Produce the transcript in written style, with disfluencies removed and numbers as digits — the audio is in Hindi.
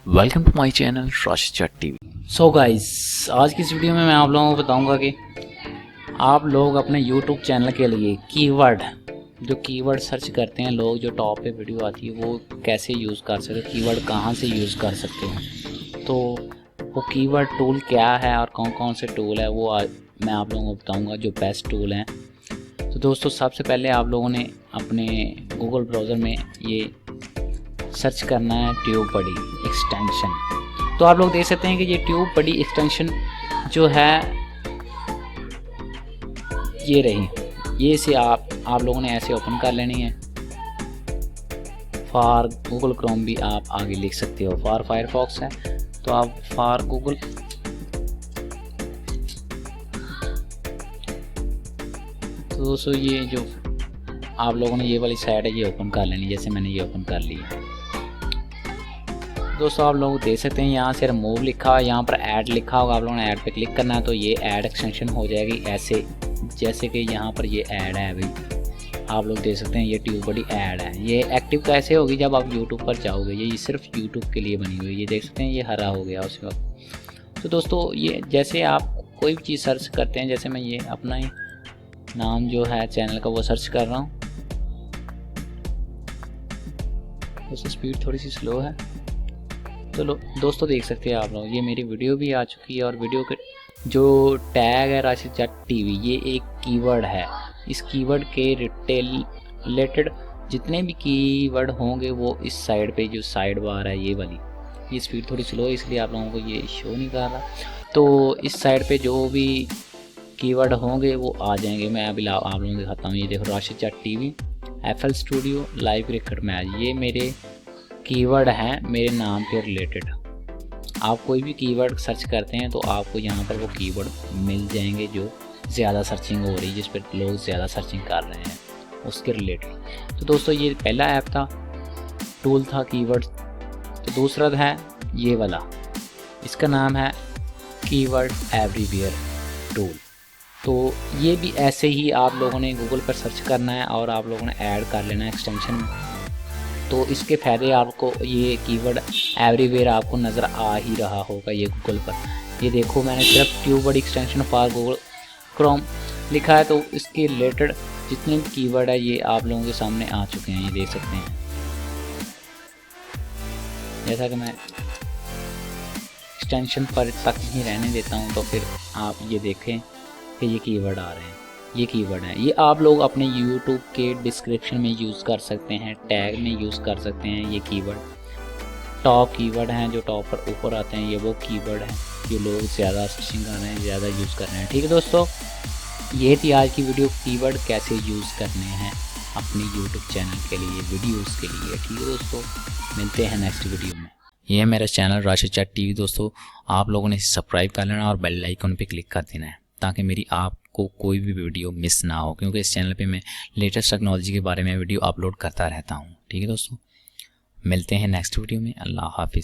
Welcome to my channel Rashid chat TV. So guys, आज की इस वीडियो में मैं आप लोगों को बताऊंगा कि आप लोग अपने यूट्यूब चैनल के लिए कीवर्ड सर्च करते हैं लोग, जो टॉप पे वीडियो आती है वो कैसे यूज़ कर सकते हैं, कीवर्ड कहां से यूज़ कर सकते हैं। तो वो कीवर्ड टूल क्या है और कौन कौन से टूल है वो मैं आप लोगों को बताऊँगा, जो बेस्ट टूल हैं। तो दोस्तों, सबसे पहले आप लोगों ने अपने गूगल ब्राउज़र में ये सर्च करना है ट्यूबबडी एक्सटेंशन। तो आप लोग देख सकते हैं कि ये ट्यूबबडी एक्सटेंशन जो है ये रही, ये से आप लोगों ने ऐसे ओपन कर लेनी है। फॉर गूगल क्रोम भी आप आगे लिख सकते हो, फॉर फायरफॉक्स है तो आप फॉर गूगल। तो दोस्तों, ये जो आप लोगों ने ये वाली साइड है ये ओपन कर लेनी, जैसे मैंने ये ओपन कर ली है। दोस्तों, आप लोग देख सकते हैं यहाँ से रिमूव लिखा है, यहाँ पर ऐड लिखा होगा, आप लोगों ने ऐड पे क्लिक करना है तो ये ऐड एक्सटेंशन हो जाएगी ऐसे, जैसे कि यहाँ पर ये ऐड है। अभी आप लोग देख सकते हैं ये ट्यूबबडी ऐड है। ये एक्टिव कैसे होगी जब आप यूट्यूब पर जाओगे, ये सिर्फ यूट्यूब के लिए बनी हुई है। ये देख सकते हैं ये हरा हो गया उस वक्त। तो दोस्तों, ये जैसे आप कोई भी चीज़ सर्च करते हैं, जैसे मैं ये अपना ही नाम जो है चैनल का वो सर्च कर रहा हूँ। दोस्तों, स्पीड थोड़ी सी स्लो है। चलो दोस्तों, देख सकते हैं आप लोग, ये मेरी वीडियो भी आ चुकी है और वीडियो के जो टैग है राशिद चट टीवी, ये एक कीवर्ड है। इस कीवर्ड के रिलेटेड जितने भी कीवर्ड होंगे वो इस साइड पे, जो साइड बार है ये वाली, ये स्पीड थोड़ी स्लो है इसलिए आप लोगों को ये शो नहीं कर रहा। तो इस साइड पे जो भी कीवर्ड होंगे वो आ जाएंगे। मैं अभी आप लोगों को दिखाता हूँ। ये देखो, Rashid chat TV, FL studio, live cricket match, ये मेरे कीवर्ड हैं मेरे नाम के रिलेटेड। आप कोई भी कीवर्ड सर्च करते हैं तो आपको यहाँ पर वो कीवर्ड मिल जाएंगे जो ज़्यादा सर्चिंग हो रही है, जिस पर लोग ज़्यादा सर्चिंग कर रहे हैं उसके रिलेटेड। तो दोस्तों, ये पहला ऐप था, टूल था कीवर्ड। तो दूसरा है ये वाला, इसका नाम है कीवर्ड एवरीवेयर टूल। तो ये भी ऐसे ही आप लोगों ने गूगल पर सर्च करना है और आप लोगों ने ऐड कर लेना है एक्सटेंशन में। तो इसके फ़ायदे आपको, ये कीवर्ड एवरीवेयर आपको नज़र आ ही रहा होगा ये गूगल पर। ये देखो, मैंने सिर्फ TubeBuddy extension for Google Chrome लिखा है, तो इसके रिलेटेड जितने भी कीवर्ड है ये आप लोगों के सामने आ चुके हैं। ये देख सकते हैं, जैसा कि मैं एक्सटेंशन पर तक ही रहने देता हूँ तो फिर आप ये देखें कि ये कीवर्ड आ रहे हैं। ये कीवर्ड है, ये आप लोग अपने YouTube के डिस्क्रिप्शन में यूज़ कर सकते हैं, टैग में यूज़ कर सकते हैं। ये कीवर्ड टॉप कीवर्ड हैं जो टॉप पर ऊपर आते हैं, ये वो कीवर्ड हैं जो लोग ज़्यादा सर्चिंग कर रहे हैं, ज़्यादा यूज़ कर रहे हैं। ठीक है दोस्तों, ये थी आज की वीडियो, कीवर्ड कैसे यूज़ करने हैं अपने YouTube चैनल के लिए, वीडियोज़ के लिए। ठीक है दोस्तों, मिलते हैं नेक्स्ट वीडियो में। ये है मेरा चैनल राशिद चट टीवी। दोस्तों, आप लोगों ने सब्सक्राइब कर लेना और बेल आइकन पे क्लिक कर देना है ताकि मेरी आपको कोई भी वीडियो मिस ना हो, क्योंकि इस चैनल पे मैं लेटेस्ट टेक्नोलॉजी के बारे में वीडियो अपलोड करता रहता हूँ। ठीक है दोस्तों, मिलते हैं नेक्स्ट वीडियो में। अल्लाह हाफिज़।